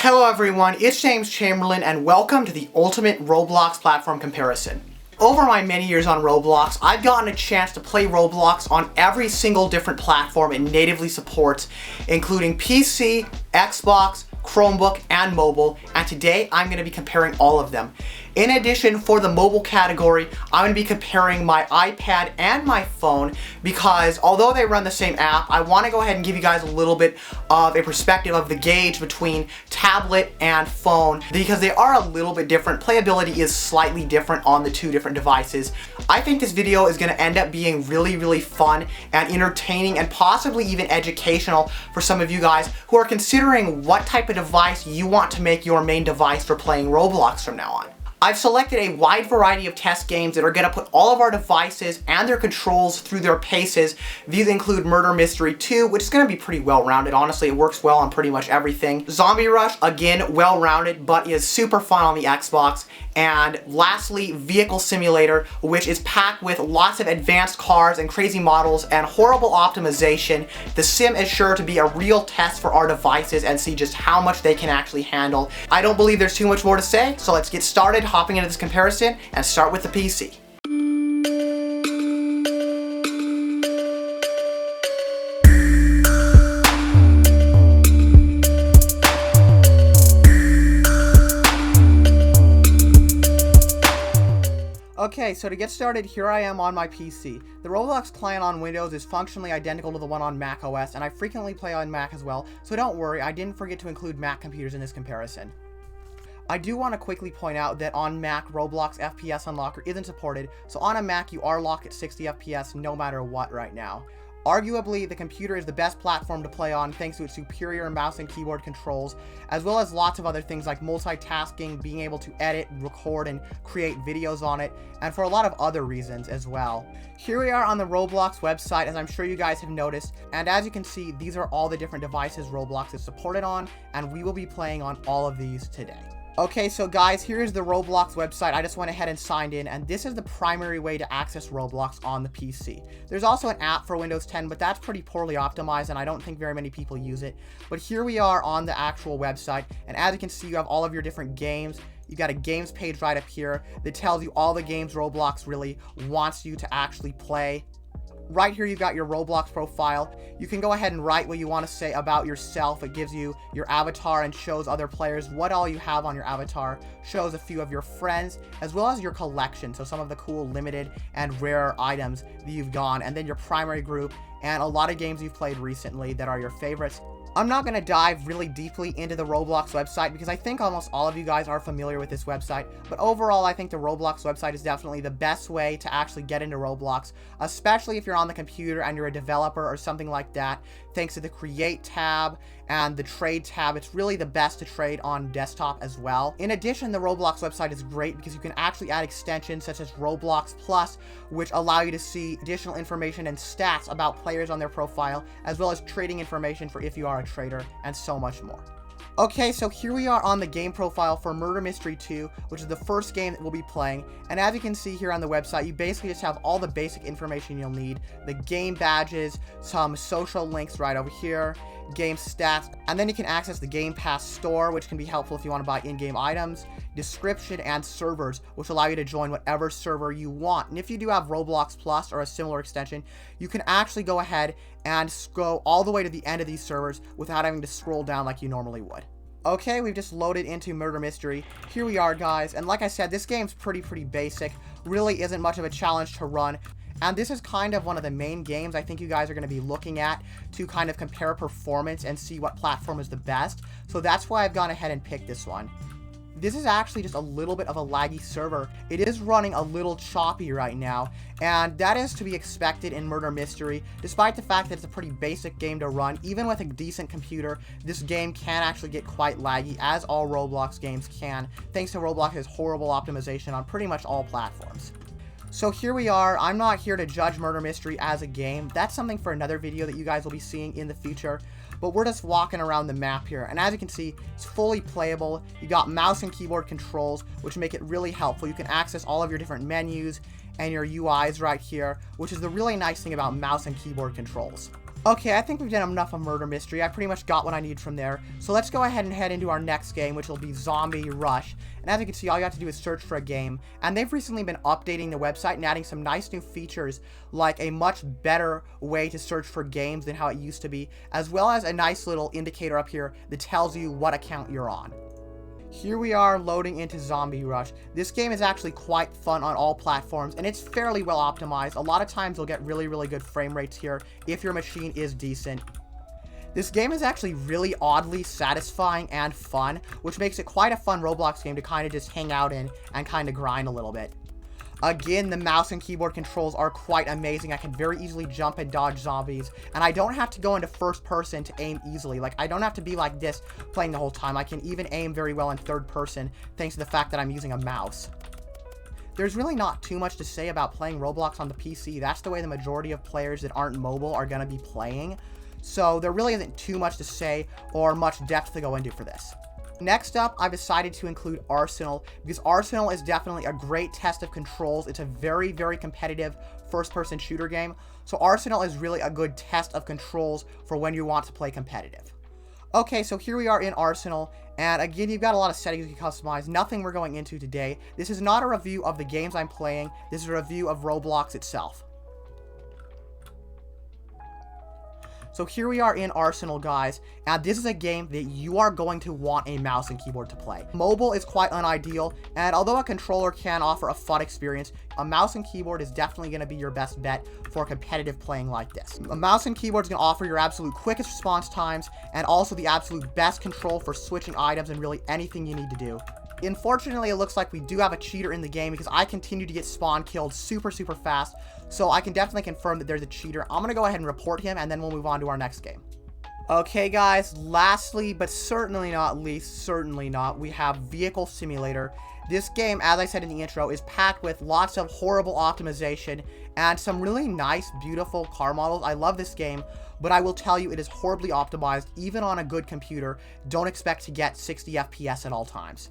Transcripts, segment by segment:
Hello everyone, it's James Chamberlain and welcome to the ultimate Roblox platform comparison. Over my many years on Roblox, I've gotten a chance to play Roblox on every single different platform it natively supports, including PC, Xbox, Chromebook, and mobile, and today I'm going to be comparing all of them. In addition, for the mobile category, I'm going to be comparing my iPad and my phone because although they run the same app, I want to go ahead and give you guys a little bit of a perspective of the gauge between tablet and phone because they are a little bit different. Playability is slightly different on the two different devices. I think this video is going to end up being really fun and entertaining and possibly even educational for some of you guys who are considering what type of device you want to make your main device for playing Roblox from now on. I've selected a wide variety of test games that are going to put all of our devices and their controls through their paces. These include Murder Mystery 2, which is going to be pretty well-rounded. Honestly, it works well on pretty much everything. Zombie Rush, again, well-rounded, but is super fun on the Xbox. And lastly, Vehicle Simulator, which is packed with lots of advanced cars and crazy models and horrible optimization. The sim is sure to be a real test for our devices and see just how much they can actually handle. I don't believe there's too much more to say, so let's get started hopping into this comparison and start with the PC. Okay, so to get started, here I am on my PC. The Roblox client on Windows is functionally identical to the one on Mac OS, and I frequently play on Mac as well, so don't worry, I didn't forget to include Mac computers in this comparison. I do want to quickly point out that on Mac, Roblox FPS Unlocker isn't supported, so on a Mac you are locked at 60 FPS no matter what right now. Arguably, the computer is the best platform to play on thanks to its superior mouse and keyboard controls, as well as lots of other things like multitasking, being able to edit, record, and create videos on it, and for a lot of other reasons as well. Here we are on the Roblox website, as I'm sure you guys have noticed, and as you can see, these are all the different devices Roblox is supported on, and we will be playing on all of these today. Okay, so guys, here's the Roblox website. I just went ahead and signed in, and this is the primary way to access Roblox on the PC. There's also an app for Windows 10, but that's pretty poorly optimized, and I don't think very many people use it. But here we are on the actual website, and as you can see, you have all of your different games. You got a games page right up here that tells you all the games Roblox really wants you to actually play. Right here, you've got your Roblox profile. You can go ahead and write what you want to say about yourself. It gives you your avatar and shows other players what all you have on your avatar, shows a few of your friends, as well as your collection, so some of the cool limited and rare items that you've gone, and then your primary group, and a lot of games you've played recently that are your favorites. I'm not going to dive really deeply into the Roblox website because I think almost all of you guys are familiar with this website, but overall I think the Roblox website is definitely the best way to actually get into Roblox, especially if you're on the computer and you're a developer or something like that. Thanks to the Create tab and the Trade tab, it's really the best to trade on desktop as well. In addition, the Roblox website is great because you can actually add extensions such as Roblox Plus, which allow you to see additional information and stats about players on their profile, as well as trading information for if you are a trader, and so much more. Okay, so here we are on the game profile for Murder Mystery 2, which is the first game that we'll be playing, and as you can see here on the website, you basically just have all the basic information you'll need, the game badges, some social links right over here, game stats, and then you can access the Game Pass store, which can be helpful if you want to buy in-game items, description, and servers, which allow you to join whatever server you want. And if you do have Roblox Plus or a similar extension, you can actually go ahead and go all the way to the end of these servers without having to scroll down like you normally would. Okay, we've just loaded into Murder Mystery. Here we are, guys, and like I said, this game's pretty basic, really isn't much of a challenge to run. And this is kind of one of the main games I think you guys are going to be looking at to kind of compare performance and see what platform is the best. So that's why I've gone ahead and picked this one. This is actually just a little bit of a laggy server. It is running a little choppy right now, and that is to be expected in Murder Mystery. Despite the fact that it's a pretty basic game to run, even with a decent computer, this game can actually get quite laggy, as all Roblox games can, thanks to Roblox's horrible optimization on pretty much all platforms. So here we are. I'm not here to judge Murder Mystery as a game. That's something for another video that you guys will be seeing in the future. But we're just walking around the map here. And as you can see, it's fully playable. You got mouse and keyboard controls, which make it really helpful. You can access all of your different menus and your UIs right here, which is the really nice thing about mouse and keyboard controls. Okay, I think we've done enough of Murder Mystery. I pretty much got what I need from there. So let's go ahead and head into our next game, which will be Zombie Rush. And as you can see, all you have to do is search for a game. And they've recently been updating the website and adding some nice new features, like a much better way to search for games than how it used to be, as well as a nice little indicator up here that tells you what account you're on. Here we are loading into Zombie Rush. This game is actually quite fun on all platforms, and it's fairly well optimized. A lot of times you'll get really, really good frame rates here if your machine is decent. This game is actually really oddly satisfying and fun, which makes it quite a fun Roblox game to kind of just hang out in and kind of grind a little bit. Again, the mouse and keyboard controls are quite amazing. I can very easily jump and dodge zombies, and I don't have to go into first person to aim easily. Like, I don't have to be like this playing the whole time. I can even aim very well in third person, thanks to the fact that I'm using a mouse. There's really not too much to say about playing Roblox on the PC. That's the way the majority of players that aren't mobile are going to be playing. So there really isn't too much to say or much depth to go into for this. Next up, I've decided to include Arsenal, because Arsenal is definitely a great test of controls. It's a very, very competitive first-person shooter game, so Arsenal is really a good test of controls for when you want to play competitive. Okay, so here we are in Arsenal, and again, you've got a lot of settings you can customize. Nothing we're going into today. This is not a review of the games I'm playing. This is a review of Roblox itself. So here we are in Arsenal, guys, and this is a game that you are going to want a mouse and keyboard to play. Mobile is quite unideal, and although a controller can offer a fun experience, a mouse and keyboard is definitely going to be your best bet for competitive playing like this. A mouse and keyboard is going to offer your absolute quickest response times, and also the absolute best control for switching items and really anything you need to do. Unfortunately, it looks like we do have a cheater in the game because I continue to get spawn killed super fast, so I can definitely confirm that there's a cheater. I'm going to go ahead and report him, and then we'll move on to our next game. Okay, guys, lastly, but certainly not least, we have Vehicle Simulator. This game, as I said in the intro, is packed with lots of horrible optimization and some really nice, beautiful car models. I love this game, but I will tell you it is horribly optimized. Even on a good computer, don't expect to get 60 FPS at all times.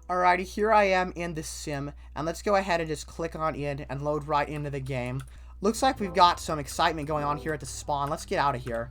Alrighty, here I am in the sim, and let's go ahead and just click on in and load right into the game. Looks like we've got some excitement going on here at the spawn. Let's get out of here.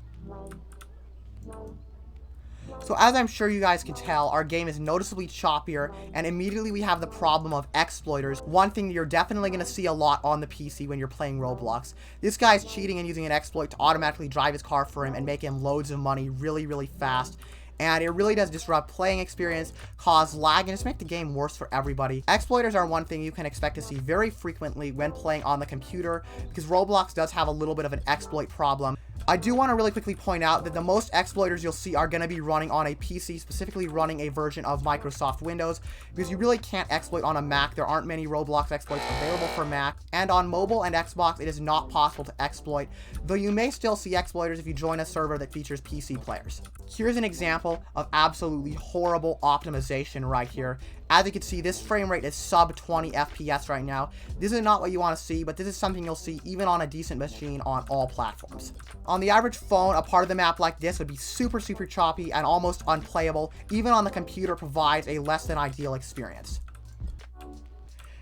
So as I'm sure you guys can tell, our game is noticeably choppier, and immediately we have the problem of exploiters. One thing that you're definitely going to see a lot on the PC when you're playing Roblox. This guy's cheating and using an exploit to automatically drive his car for him and make him loads of money really fast. And it really does disrupt playing experience, cause lag, and just make the game worse for everybody. Exploiters are one thing you can expect to see very frequently when playing on the computer, because Roblox does have a little bit of an exploit problem. I do want to really quickly point out that the most exploiters you'll see are going to be running on a PC, specifically running a version of Microsoft Windows, because you really can't exploit on a Mac. There aren't many Roblox exploits available for Mac, and on mobile and Xbox, it is not possible to exploit, though you may still see exploiters if you join a server that features PC players. Here's an example of absolutely horrible optimization right here. As you can see, this frame rate is sub 20 FPS right now. This is not what you want to see, but this is something you'll see even on a decent machine on all platforms. On the average phone, a part of the map like this would be super choppy and almost unplayable. Even on the computer provides a less than ideal experience.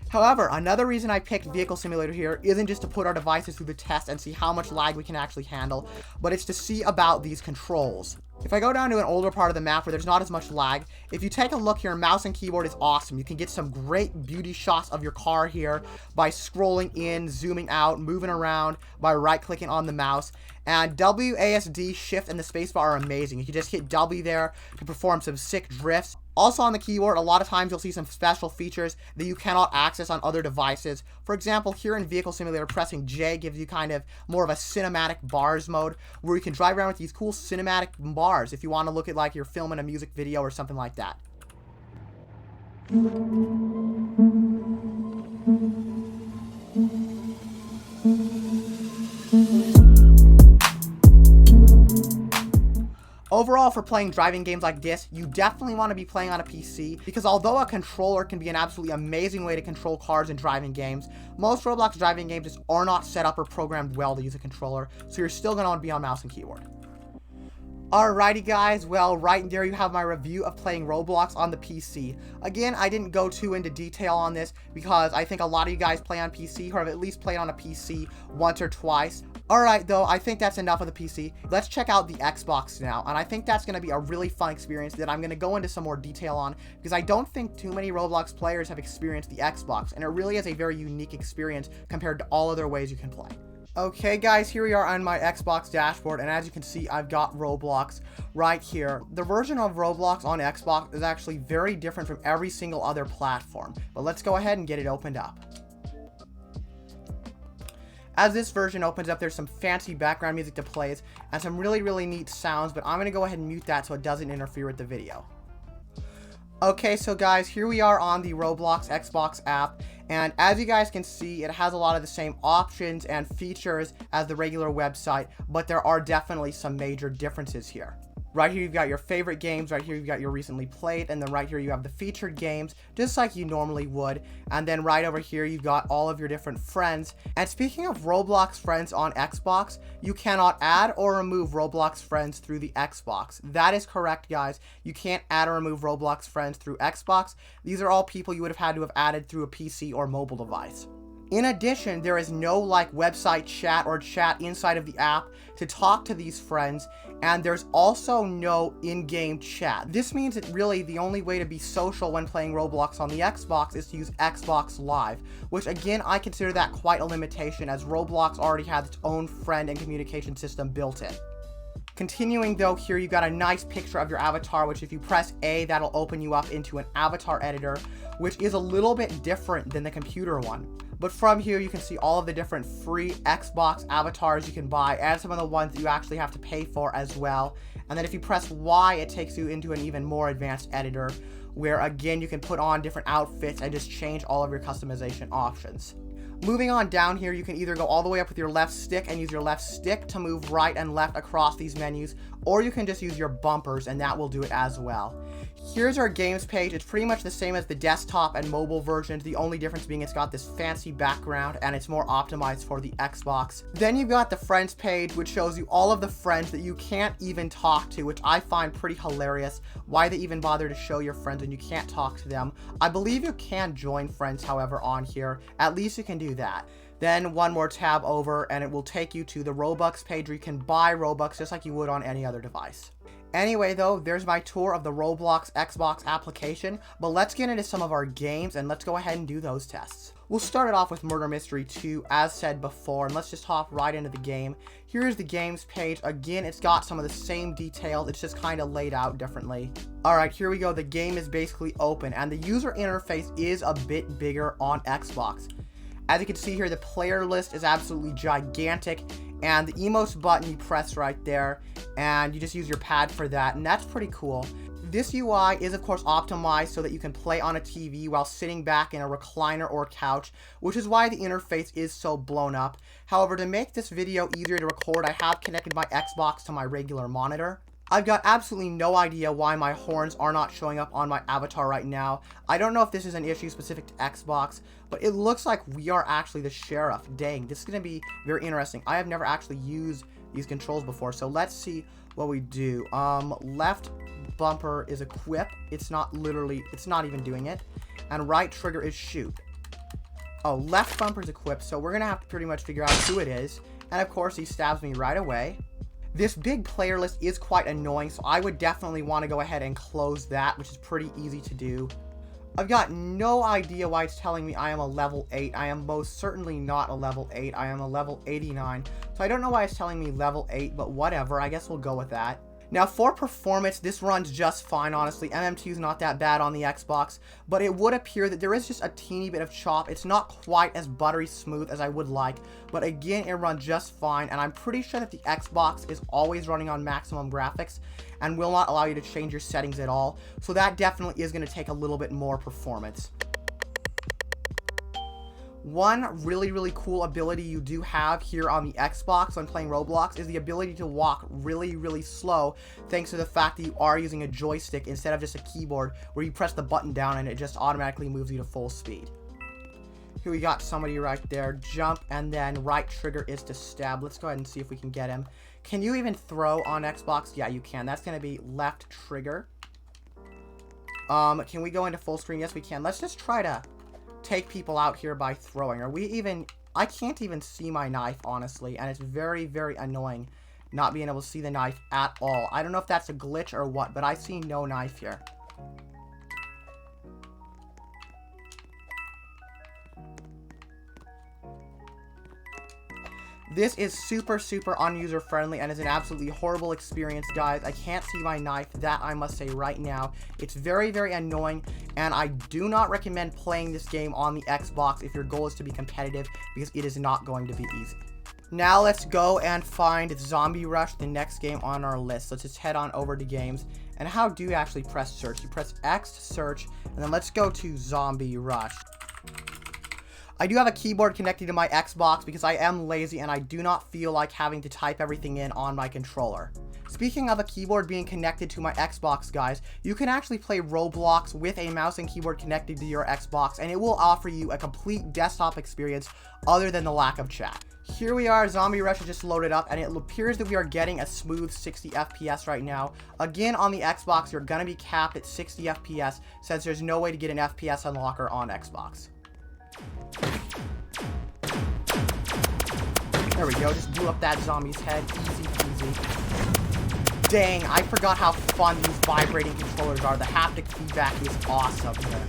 However, another reason I picked Vehicle Simulator here isn't just to put our devices through the test and see how much lag we can actually handle, but it's to see about these controls. If I go down to an older part of the map where there's not as much lag, if you take a look here, mouse and keyboard is awesome. You can get some great beauty shots of your car here by scrolling in, zooming out, moving around, by right-clicking on the mouse. And WASD, Shift, and the spacebar are amazing. You can just hit W there to perform some sick drifts. Also on the keyboard, a lot of times you'll see some special features that you cannot access on other devices. For example, here in Vehicle Simulator, pressing J gives you kind of more of a cinematic bars mode, where you can drive around with these cool cinematic bars if you want to look at like you're filming a music video or something like that. Overall, for playing driving games like this, you definitely want to be playing on a PC, because although a controller can be an absolutely amazing way to control cars in driving games, most Roblox driving games just are not set up or programmed well to use a controller, so you're still going to want to be on mouse and keyboard. Alrighty guys, well right there you have my review of playing Roblox on the PC. Again, I didn't go too into detail on this because I think a lot of you guys play on PC or have at least played on a PC once or twice. Alright though, I think that's enough of the PC. Let's check out the Xbox now, and I think that's going to be a really fun experience that I'm going to go into some more detail on because I don't think too many Roblox players have experienced the Xbox, and it really is a very unique experience compared to all other ways you can play. Okay guys, here we are on my Xbox dashboard, and as you can see, I've got Roblox right here. The version of Roblox on Xbox is actually very different from every single other platform, but let's go ahead and get it opened up. As this version opens up, there's some fancy background music that plays, and some really neat sounds, but I'm going to go ahead and mute that so it doesn't interfere with the video. Okay, so guys, here we are on the Roblox Xbox app, and as you guys can see, it has a lot of the same options and features as the regular website, but there are definitely some major differences here. Right here you've got your favorite games, right here you've got your recently played, and then right here you have the featured games, just like you normally would. And then right over here you've got all of your different friends. And speaking of Roblox friends on Xbox, you cannot add or remove Roblox friends through the Xbox. That is correct, guys. You can't add or remove Roblox friends through Xbox. These are all people you would have had to have added through a PC or mobile device. In addition, there is no website chat or chat inside of the app to talk to these friends, and there's also no in-game chat. This means that really the only way to be social when playing Roblox on the Xbox is to use Xbox Live, which again, I consider that quite a limitation as Roblox already has its own friend and communication system built in. Continuing though, here you got a nice picture of your avatar, which if you press A, that'll open you up into an avatar editor, which is a little bit different than the computer one. But from here, you can see all of the different free Xbox avatars you can buy, and some of the ones that you actually have to pay for as well. And then if you press Y, it takes you into an even more advanced editor, where again, you can put on different outfits and just change all of your customization options. Moving on down here, you can either go all the way up with your left stick and use your left stick to move right and left across these menus, or you can just use your bumpers and that will do it as well. Here's our games page. It's pretty much the same as the desktop and mobile versions, the only difference being it's got this fancy background and it's more optimized for the Xbox. Then you've got the friends page, which shows you all of the friends that you can't even talk to, which I find pretty hilarious. Why they even bother to show your friends when you can't talk to them. I believe you can join friends, however, on here. At least you can do that. Then one more tab over and it will take you to the Robux page where you can buy Robux just like you would on any other device. Anyway though, there's my tour of the Roblox Xbox application, but let's get into some of our games and let's go ahead and do those tests. We'll start it off with Murder Mystery 2, as said before, and let's just hop right into the game. Here's the games page. Again, it's got some of the same details, it's just kind of laid out differently. Alright, here we go. The game is basically open, and the user interface is a bit bigger on Xbox. As you can see here, the player list is absolutely gigantic, and the emotes button you press right there, and you just use your pad for that, and that's pretty cool. This UI is of course optimized so that you can play on a TV while sitting back in a recliner or couch, which is why the interface is so blown up. However, to make this video easier to record, I have connected my Xbox to my regular monitor. I've got absolutely no idea why my horns are not showing up on my avatar right now. I don't know if this is an issue specific to Xbox, but it looks like we are actually the sheriff. Dang, this is going to be very interesting. I have never actually used these controls before, so let's see what we do. Left bumper is equip. It's not even doing it. And right trigger is shoot. Oh, left bumper is equipped, so we're going to have to pretty much figure out who it is. And of course, he stabs me right away. This big player list is quite annoying, so I would definitely want to go ahead and close that, which is pretty easy to do. I've got no idea why it's telling me I am a level 8. I am most certainly not a level 8. I am a level 89. So I don't know why it's telling me level 8, but whatever. I guess we'll go with that. Now for performance, this runs just fine, honestly. MM2 is not that bad on the Xbox, but it would appear that there is just a teeny bit of chop. It's not quite as buttery smooth as I would like, but again, it runs just fine, and I'm pretty sure that the Xbox is always running on maximum graphics and will not allow you to change your settings at all, so that definitely is going to take a little bit more performance. One really cool ability you do have here on the Xbox when playing Roblox is the ability to walk really slow, thanks to the fact that you are using a joystick instead of just a keyboard where you press the button down and it just automatically moves you to full speed. Here we got somebody right there. Jump, and then right trigger is to stab. Let's go ahead and see if we can get him. Can you even throw on Xbox? Yeah, you can. That's going to be left trigger. Can we go into full screen? Yes, we can. Let's just try to take people out here by throwing. Are we even... I can't even see my knife, honestly, and it's very, very annoying not being able to see the knife at all. I don't know if that's a glitch or what, but I see no knife here. This is super, super unuser-friendly and is an absolutely horrible experience, guys. I can't see my knife, that I must say right now. It's very, very annoying, and I do not recommend playing this game on the Xbox if your goal is to be competitive, because it is not going to be easy. Now let's go and find Zombie Rush, the next game on our list. Let's just head on over to games. And how do you actually press search? You press X to search, and then let's go to Zombie Rush. I do have a keyboard connected to my Xbox because I am lazy and I do not feel like having to type everything in on my controller. Speaking of a keyboard being connected to my Xbox, guys, you can actually play Roblox with a mouse and keyboard connected to your Xbox, and it will offer you a complete desktop experience other than the lack of chat. Here we are, Zombie Rush is just loaded up, and it appears that we are getting a smooth 60 FPS right now. Again, on the Xbox, you're going to be capped at 60 FPS since there's no way to get an FPS unlocker on Xbox. There we go, just blew up that zombie's head, easy peasy. Dang, I forgot how fun these vibrating controllers are. The haptic feedback is awesome here.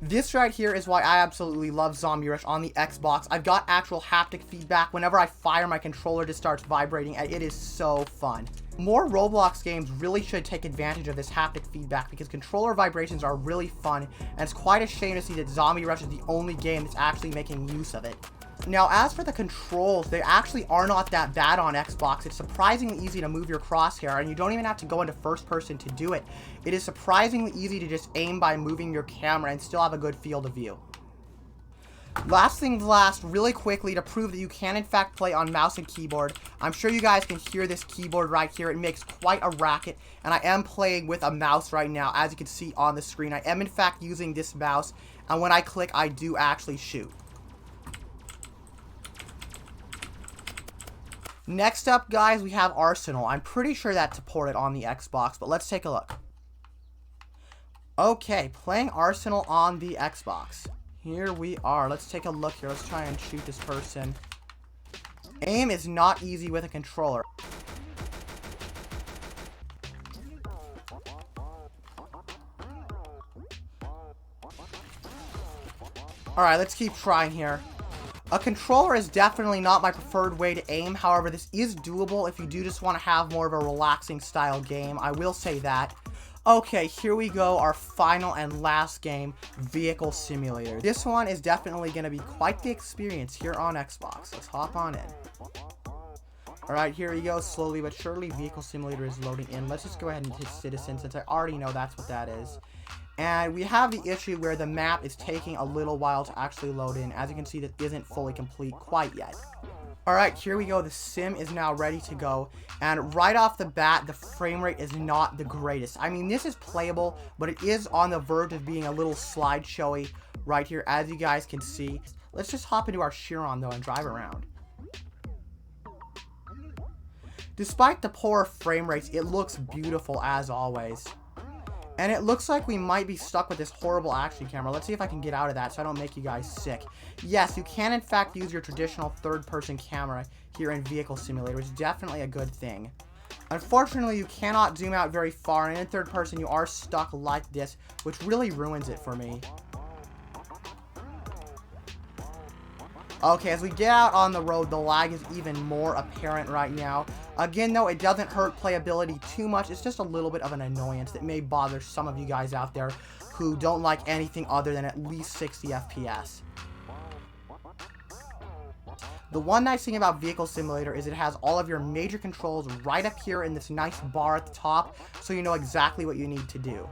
This right here is why I absolutely love Zombie Rush on the Xbox. I've got actual haptic feedback whenever I fire my controller, just starts vibrating, and it is so fun. More Roblox games really should take advantage of this haptic feedback because controller vibrations are really fun, and it's quite a shame to see that Zombie Rush is the only game that's actually making use of it. Now, as for the controls, they actually are not that bad on Xbox. It's surprisingly easy to move your crosshair, and you don't even have to go into first person to do it. It is surprisingly easy to just aim by moving your camera and still have a good field of view. Last things last, really quickly, to prove that you can in fact play on mouse and keyboard, I'm sure you guys can hear this keyboard right here. It makes quite a racket, and I am playing with a mouse right now, as you can see on the screen. I am in fact using this mouse, and when I click, I do actually shoot. Next up, guys, we have Arsenal. I'm pretty sure that's supported on the Xbox, but let's take a look. Okay, playing Arsenal on the Xbox. Here we are. Let's take a look here. Let's try and shoot this person. Aim is not easy with a controller. Alright, let's keep trying here. A controller is definitely not my preferred way to aim. However, this is doable if you do just want to have more of a relaxing style game. I will say that. Okay, here we go, our final and last game, Vehicle Simulator. This one is definitely going to be quite the experience here on Xbox. Let's hop on in. Alright, here we go, slowly but surely, Vehicle Simulator is loading in. Let's just go ahead and hit Citizen, since I already know that's what that is. And we have the issue where the map is taking a little while to actually load in. As you can see, that isn't fully complete quite yet. Alright, here we go. The sim is now ready to go. And right off the bat, the frame rate is not the greatest. I mean, this is playable, but it is on the verge of being a little slideshowy right here, as you guys can see. Let's just hop into our Chiron, though, and drive around. Despite the poor frame rates, it looks beautiful as always. And it looks like we might be stuck with this horrible action camera. Let's see if I can get out of that so I don't make you guys sick. Yes, you can in fact use your traditional third-person camera here in Vehicle Simulator, which is definitely a good thing. Unfortunately, you cannot zoom out very far, and in third person you are stuck like this, which really ruins it for me. Okay, as we get out on the road, the lag is even more apparent right now. Again, though, it doesn't hurt playability too much. It's just a little bit of an annoyance that may bother some of you guys out there who don't like anything other than at least 60 FPS. The one nice thing about Vehicle Simulator is it has all of your major controls right up here in this nice bar at the top, so you know exactly what you need to do.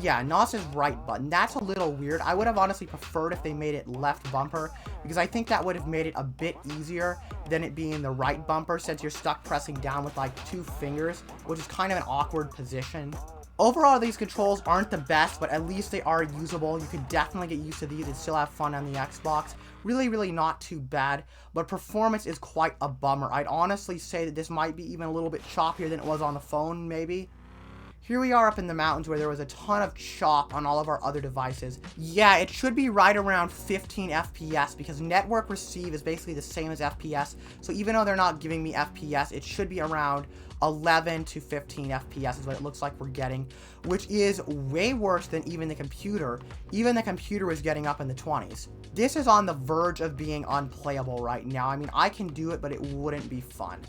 Yeah, NOS is right button. That's a little weird. I would have honestly preferred if they made it left bumper, because I think that would have made it a bit easier than it being the right bumper, since you're stuck pressing down with like 2 fingers, which is kind of an awkward position. Overall, these controls aren't the best, but at least they are usable. You could definitely get used to these and still have fun on the Xbox. Really not too bad, but performance is quite a bummer. I'd honestly say that this might be even a little bit choppier than it was on the phone, maybe. Here we are up in the mountains where there was a ton of chop on all of our other devices. Yeah, it should be right around 15 FPS because network receive is basically the same as FPS. So even though they're not giving me FPS, it should be around 11 to 15 FPS is what it looks like we're getting, which is way worse than even the computer. Even the computer is getting up in the 20s. This is on the verge of being unplayable right now. I mean, I can do it, but it wouldn't be fun.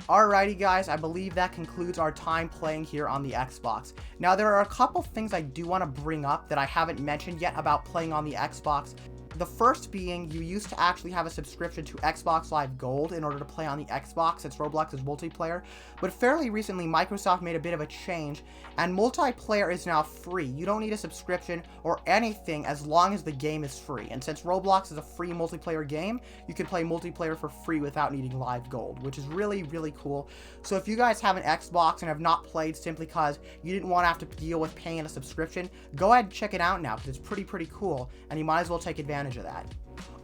Alrighty guys, I believe that concludes our time playing here on the Xbox. Now there are a couple things I do want to bring up that I haven't mentioned yet about playing on the Xbox. The first being, you used to actually have a subscription to Xbox Live Gold in order to play on the Xbox, since Roblox is multiplayer, but fairly recently Microsoft made a bit of a change, and multiplayer is now free. You don't need a subscription or anything as long as the game is free, and since Roblox is a free multiplayer game, you can play multiplayer for free without needing Live Gold, which is really cool. So if you guys have an Xbox and have not played simply because you didn't want to have to deal with paying a subscription, go ahead and check it out now, because it's pretty cool, and you might as well take advantage of that.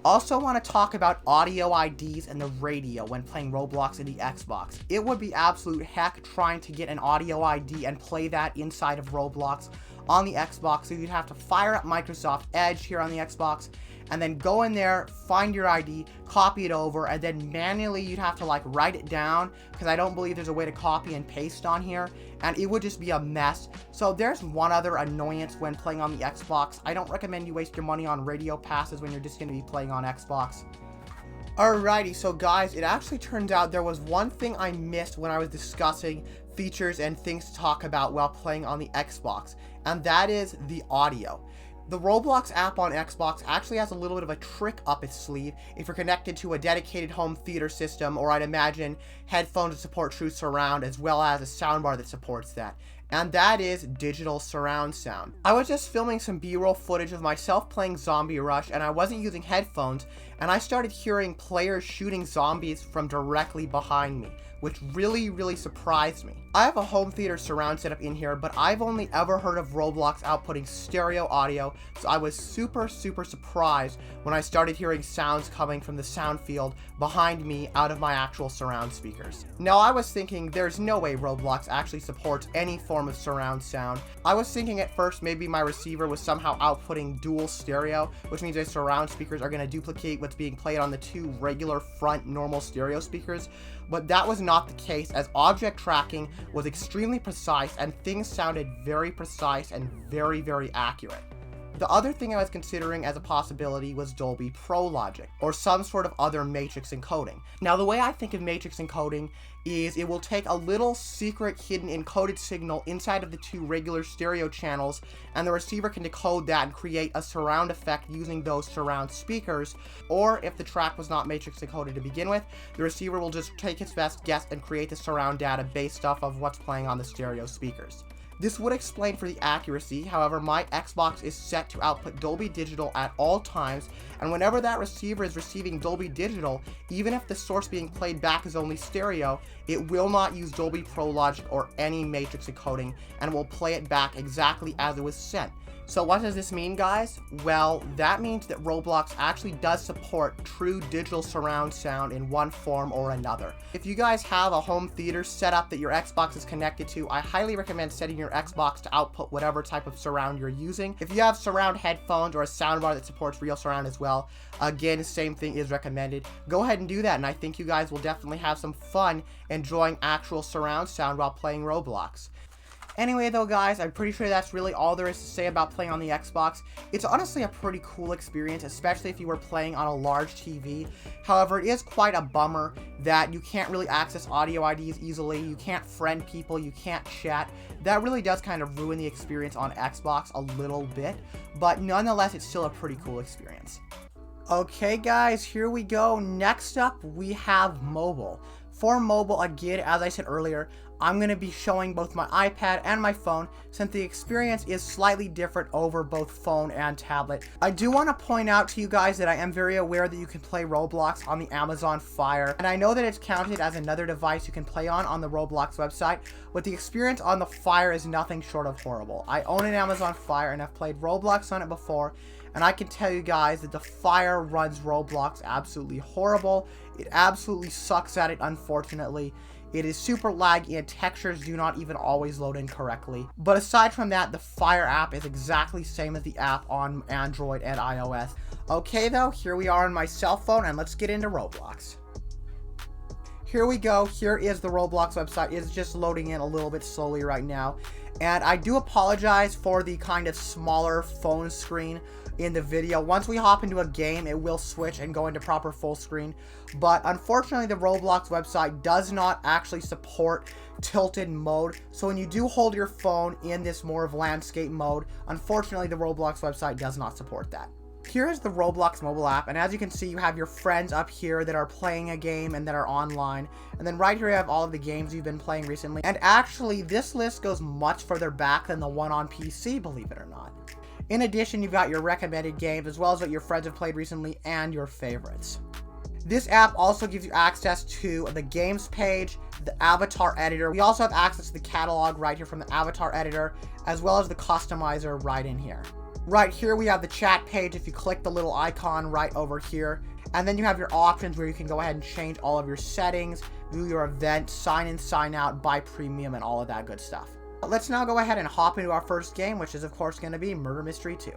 Also want to talk about audio IDs and the radio when playing Roblox in the Xbox. It would be absolute heck trying to get an audio ID and play that inside of Roblox on the Xbox, so you'd have to fire up Microsoft Edge here on the Xbox, and then go in there, find your ID, copy it over, and then manually you'd have to like write it down, because I don't believe there's a way to copy and paste on here, and it would just be a mess. So there's one other annoyance when playing on the Xbox. I don't recommend you waste your money on radio passes when you're just going to be playing on Xbox. Alrighty, so guys, it actually turns out there was one thing I missed when I was discussing features and things to talk about while playing on the Xbox, and that is the audio. The Roblox app on Xbox actually has a little bit of a trick up its sleeve if you're connected to a dedicated home theater system, or I'd imagine headphones that support true surround, as well as a soundbar that supports that. And that is digital surround sound. I was just filming some B-roll footage of myself playing Zombie Rush, and I wasn't using headphones, and I started hearing players shooting zombies from directly behind me, which really surprised me. I have a home theater surround setup in here, but I've only ever heard of Roblox outputting stereo audio, so I was super surprised when I started hearing sounds coming from the sound field behind me out of my actual surround speakers. Now I was thinking there's no way Roblox actually supports any form of surround sound. I was thinking at first maybe my receiver was somehow outputting dual stereo, which means the surround speakers are going to duplicate what's being played on the 2 regular front normal stereo speakers, but that was not the case, as object tracking was extremely precise and things sounded very precise and very accurate. The other thing I was considering as a possibility was Dolby Pro logic, or some sort of other matrix encoding. Now the way I think of matrix encoding is it will take a little secret hidden encoded signal inside of the 2 regular stereo channels, and the receiver can decode that and create a surround effect using those surround speakers, or if the track was not matrix encoded to begin with, the receiver will just take its best guess and create the surround data based off of what's playing on the stereo speakers. This would explain for the accuracy. However, my Xbox is set to output Dolby Digital at all times, and whenever that receiver is receiving Dolby Digital, even if the source being played back is only stereo, it will not use Dolby Pro logic or any matrix encoding, and will play it back exactly as it was sent. So what does this mean, guys? Well, that means that Roblox actually does support true digital surround sound in one form or another. If you guys have a home theater setup that your Xbox is connected to, I highly recommend setting your Xbox to output whatever type of surround you're using. If you have surround headphones or a soundbar that supports real surround as well, again, same thing is recommended. Go ahead and do that, and I think you guys will definitely have some fun enjoying actual surround sound while playing Roblox. Anyway though guys, I'm pretty sure that's really all there is to say about playing on the Xbox. It's honestly a pretty cool experience, especially if you were playing on a large TV. However, it is quite a bummer that you can't really access audio IDs easily, you can't friend people, you can't chat. That really does kind of ruin the experience on Xbox a little bit, but nonetheless, it's still a pretty cool experience. Okay guys, here we go. Next up, we have mobile. For mobile, again, as I said earlier, I'm going to be showing both my iPad and my phone, since the experience is slightly different over both phone and tablet. I do want to point out to you guys that I am very aware that you can play Roblox on the Amazon Fire, and I know that it's counted as another device you can play on the Roblox website, but the experience on the Fire is nothing short of horrible. I own an Amazon Fire and I've played Roblox on it before, and I can tell you guys that the Fire runs Roblox absolutely horrible. It absolutely sucks at it, unfortunately. It is super laggy and textures do not even always load in correctly. But aside from that, the Fire app is exactly the same as the app on Android and iOS. Okay though, here we are on my cell phone and let's get into Roblox. Here we go. Here is the Roblox website. It's just loading in a little bit slowly right now. And I do apologize for the kind of smaller phone screen in the video. Once we hop into a game, it will switch and go into proper full screen. But unfortunately, the Roblox website does not actually support tilted mode. So when you do hold your phone in this more of landscape mode, unfortunately, the Roblox website does not support that. Here is the Roblox mobile app, and as you can see, you have your friends up here that are playing a game and that are online. And then right here you have all of the games you've been playing recently. And actually, this list goes much further back than the one on PC, believe it or not. In addition, you've got your recommended games, as well as what your friends have played recently, and your favorites. This app also gives you access to the games page, the avatar editor. We also have access to the catalog right here from the avatar editor, as well as the customizer right in here. Right here we have the chat page if you click the little icon right over here. And then you have your options where you can go ahead and change all of your settings, view your events, sign in, sign out, buy premium, and all of that good stuff. Let's now go ahead and hop into our first game, which is of course going to be Murder Mystery 2.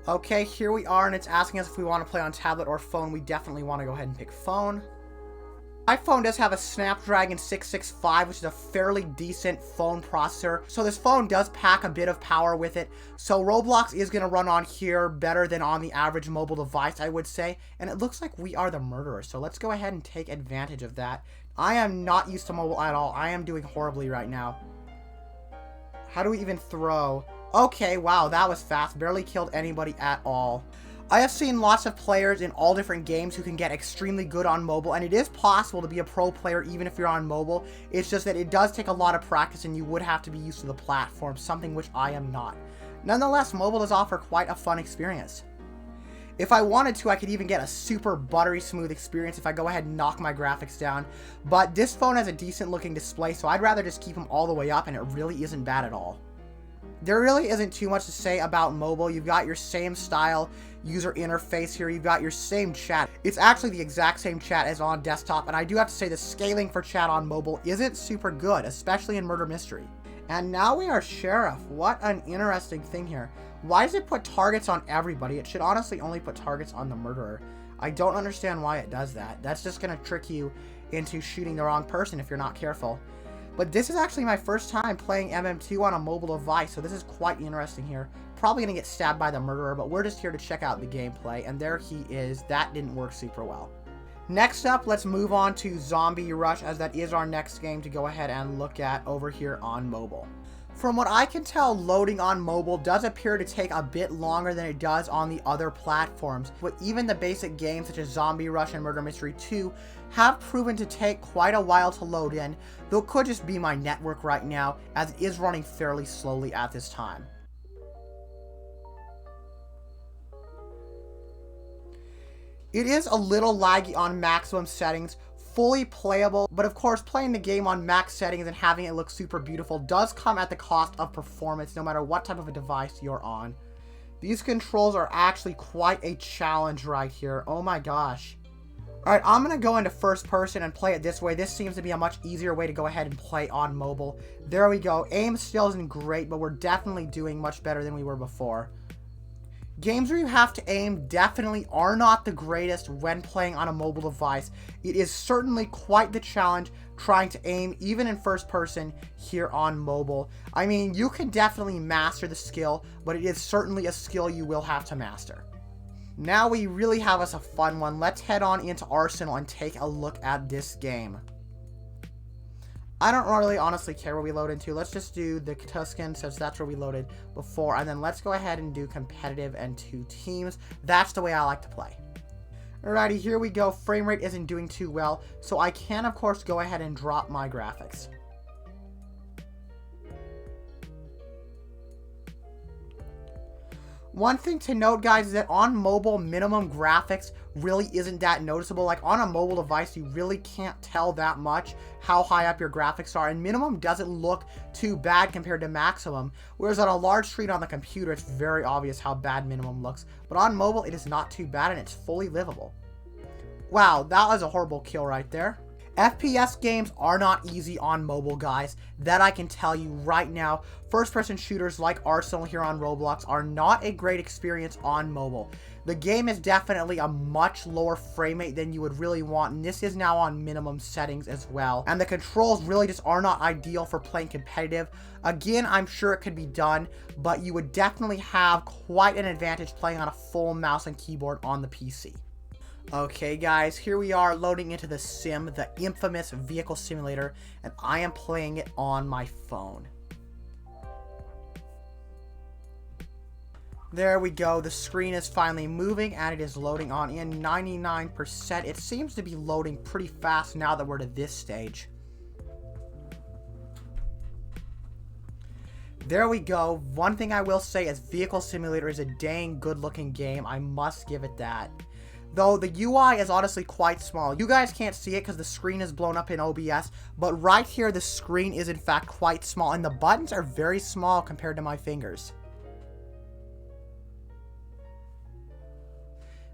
Okay, here we are, and it's asking us if we want to play on tablet or phone. We definitely want to go ahead and pick phone. My phone does have a Snapdragon 665, which is a fairly decent phone processor. So this phone does pack a bit of power with it. So Roblox is going to run on here better than on the average mobile device, I would say. And it looks like we are the murderers. So let's go ahead and take advantage of that. I am not used to mobile at all. I am doing horribly right now. How do we even throw? Okay, wow, that was fast. Barely killed anybody at all. I have seen lots of players in all different games who can get extremely good on mobile, and it is possible to be a pro player even if you're on mobile. It's just that it does take a lot of practice and you would have to be used to the platform, something which I am not. Nonetheless, mobile does offer quite a fun experience. If I wanted to, I could even get a super buttery smooth experience if I go ahead and knock my graphics down. But this phone has a decent looking display, so I'd rather just keep them all the way up, and it really isn't bad at all. There really isn't too much to say about mobile. You've got your same style user interface here. You've got your same chat. It's actually the exact same chat as on desktop, and I do have to say the scaling for chat on mobile isn't super good, especially in Murder Mystery. And now we are Sheriff. What an interesting thing here. Why does it put targets on everybody? It should honestly only put targets on the murderer. I don't understand why it does that. That's just going to trick you into shooting the wrong person if you're not careful. But this is actually my first time playing MM2 on a mobile device, so this is quite interesting here. Probably going to get stabbed by the murderer, but we're just here to check out the gameplay, and there he is. That didn't work super well. Next up, let's move on to Zombie Rush, as that is our next game to go ahead and look at over here on mobile. From what I can tell, loading on mobile does appear to take a bit longer than it does on the other platforms, but even the basic games such as Zombie Rush and Murder Mystery 2 have proven to take quite a while to load in, though it could just be my network right now, as it is running fairly slowly at this time. It is a little laggy on maximum settings, fully playable, but of course playing the game on max settings and having it look super beautiful does come at the cost of performance no matter what type of a device you're on. These controls are actually quite a challenge right here. Oh my gosh. Alright, I'm going to go into first person and play it this way. This seems to be a much easier way to go ahead and play on mobile. There we go. Aim still isn't great, but we're definitely doing much better than we were before. Games where you have to aim definitely are not the greatest when playing on a mobile device. It is certainly quite the challenge trying to aim even in first person here on mobile. I mean, you can definitely master the skill, but it is certainly a skill you will have to master. Now we really have us a fun one. Let's head on into Arsenal and take a look at this game. I don't really honestly care where we load into. Let's just do the Tuscan since that's where we loaded before. And then let's go ahead and do competitive and 2 teams. That's the way I like to play. Alrighty, here we go. Frame rate isn't doing too well, so I can of course go ahead and drop my graphics. One thing to note, guys, is that on mobile, minimum graphics really isn't that noticeable. Like on a mobile device, you really can't tell that much how high up your graphics are, and minimum doesn't look too bad compared to maximum. Whereas on a large screen on the computer, it's very obvious how bad minimum looks. But on mobile, it is not too bad, and it's fully livable. Wow, that was a horrible kill right there. FPS games are not easy on mobile, guys. That I can tell you right now. First-person shooters like Arsenal here on Roblox are not a great experience on mobile. The game is definitely a much lower frame rate than you would really want, and this is now on minimum settings as well. And the controls really just are not ideal for playing competitive. Again, I'm sure it could be done, but you would definitely have quite an advantage playing on a full mouse and keyboard on the PC. Okay guys, here we are loading into the sim, the infamous vehicle simulator, and I am playing it on my phone. There we go, the screen is finally moving and it is loading on in 99%. It seems to be loading pretty fast now that we're to this stage. There we go. One thing I will say is Vehicle Simulator is a dang good looking game. I must give it that. Though the UI is honestly quite small. You guys can't see it because the screen is blown up in OBS, but right here the screen is in fact quite small and the buttons are very small compared to my fingers.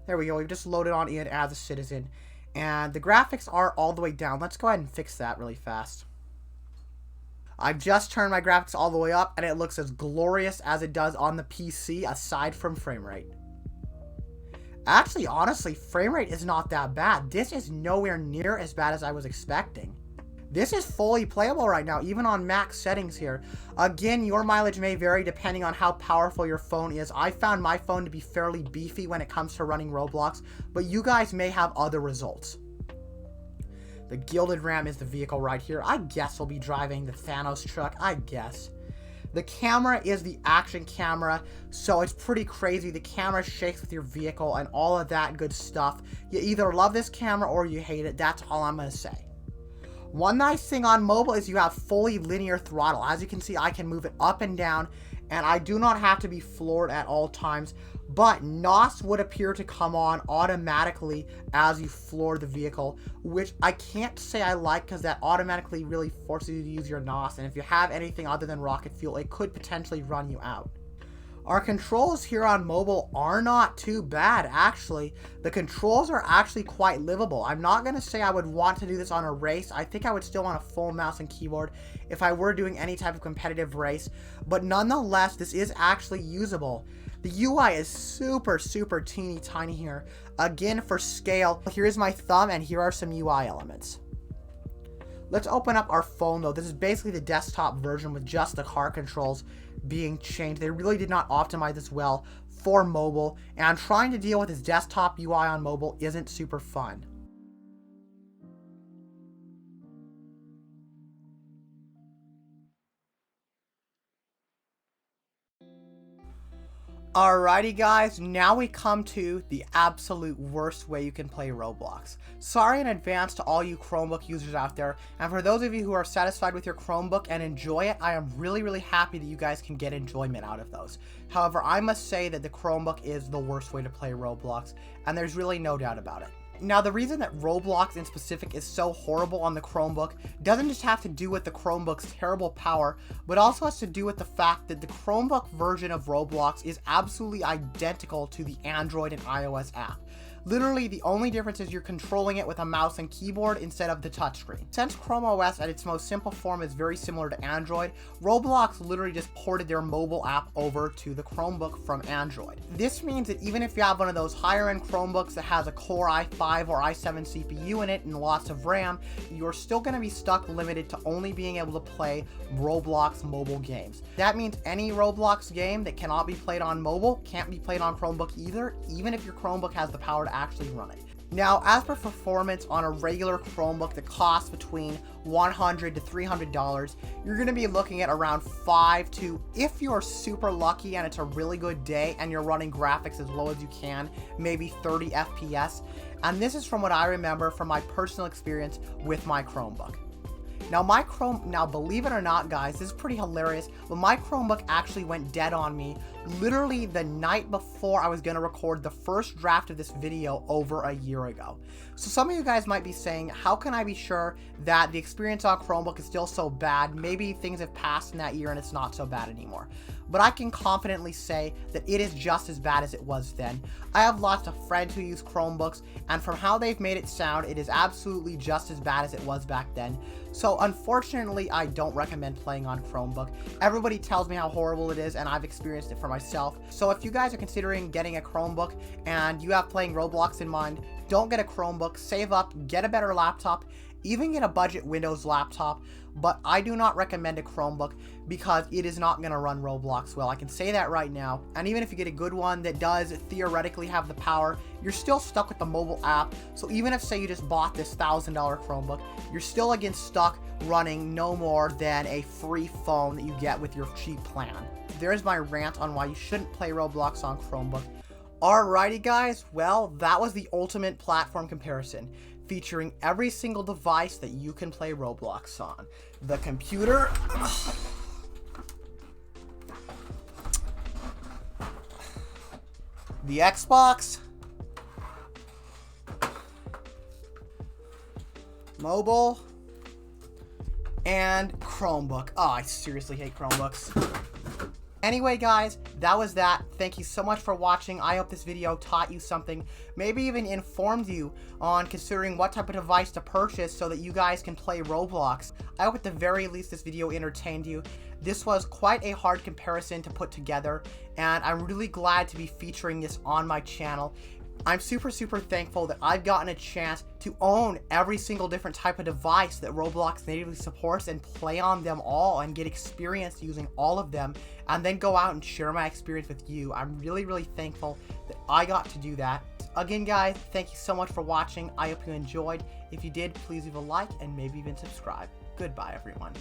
There we go, we've just loaded on in as a citizen. And the graphics are all the way down. Let's go ahead and fix that really fast. I've just turned my graphics all the way up and it looks as glorious as it does on the PC aside from frame rate. Actually, honestly, frame rate is not that bad. This is nowhere near as bad as I was expecting. This is fully playable right now, even on max settings here. Again, your mileage may vary depending on how powerful your phone is. I found my phone to be fairly beefy when it comes to running Roblox, but you guys may have other results. The Gilded Ram is the vehicle right here. I guess we'll be driving the Thanos truck, I guess. The camera is the action camera, so it's pretty crazy. The camera shakes with your vehicle and all of that good stuff. You either love this camera or you hate it. That's all I'm going to say. One nice thing on mobile is you have fully linear throttle. As you can see, I can move it up and down, and I do not have to be floored at all times. But NOS would appear to come on automatically as you floor the vehicle, which I can't say I like because that automatically really forces you to use your NOS, and if you have anything other than rocket fuel, it could potentially run you out. Our controls here on mobile are not too bad, actually. The controls are actually quite livable. I'm not going to say I would want to do this on a race. I think I would still want a full mouse and keyboard if I were doing any type of competitive race, but nonetheless, this is actually usable. The UI is super teeny tiny here. Again, for scale, here's my thumb and here are some UI elements. Let's open up our phone though. This is basically the desktop version with just the car controls being changed. They really did not optimize this well for mobile, and trying to deal with this desktop UI on mobile isn't super fun. Alrighty guys, now we come to the absolute worst way you can play Roblox. Sorry in advance to all you Chromebook users out there, and for those of you who are satisfied with your Chromebook and enjoy it, I am really happy that you guys can get enjoyment out of those. However, I must say that the Chromebook is the worst way to play Roblox, and there's really no doubt about it. Now, the reason that Roblox in specific is so horrible on the Chromebook doesn't just have to do with the Chromebook's terrible power, but also has to do with the fact that the Chromebook version of Roblox is absolutely identical to the Android and iOS app. Literally, the only difference is you're controlling it with a mouse and keyboard instead of the touchscreen. Since Chrome OS at its most simple form is very similar to Android, Roblox literally just ported their mobile app over to the Chromebook from Android. This means that even if you have one of those higher-end Chromebooks that has a Core i5 or i7 CPU in it and lots of RAM, you're still going to be stuck limited to only being able to play Roblox mobile games. That means any Roblox game that cannot be played on mobile can't be played on Chromebook either, even if your Chromebook has the power to actually run it. Now, as for performance on a regular Chromebook that costs between $100 to $300, you're going to be looking at around 5 to, if you're super lucky and it's a really good day and you're running graphics as low as you can, maybe 30 FPS. And this is from what I remember from my personal experience with my Chromebook. Now now believe it or not guys, this is pretty hilarious, but my Chromebook actually went dead on me literally the night before I was going to record the first draft of this video over a year ago. So some of you guys might be saying, how can I be sure that the experience on Chromebook is still so bad? Maybe things have passed in that year and it's not so bad anymore. But I can confidently say that it is just as bad as it was then. I have lots of friends who use Chromebooks, and from how they've made it sound, it is absolutely just as bad as it was back then. So unfortunately, I don't recommend playing on Chromebook. Everybody tells me how horrible it is, and I've experienced it for myself. So if you guys are considering getting a Chromebook and you have playing Roblox in mind, don't get a Chromebook, save up, get a better laptop, even get a budget Windows laptop, but I do not recommend a Chromebook because it is not going to run Roblox well. I can say that right now. And even if you get a good one that does theoretically have the power, you're still stuck with the mobile app. So even if, say, you just bought this $1,000 Chromebook, you're still again stuck running no more than a free phone that you get with your cheap plan. There's my rant on why you shouldn't play Roblox on Chromebook. Alrighty guys, well, that was the ultimate platform comparison, featuring every single device that you can play Roblox on. The computer, the Xbox, mobile, and Chromebook. Oh, I seriously hate Chromebooks. Anyway guys, that was that. Thank you so much for watching. I hope this video taught you something, maybe even informed you on considering what type of device to purchase so that you guys can play Roblox. I hope at the very least this video entertained you. This was quite a hard comparison to put together, and I'm really glad to be featuring this on my channel. I'm super thankful that I've gotten a chance to own every single different type of device that Roblox natively supports and play on them all and get experience using all of them and then go out and share my experience with you. I'm really thankful that I got to do that. Again guys, thank you so much for watching. I hope you enjoyed. If you did, please leave a like and maybe even subscribe. Goodbye everyone.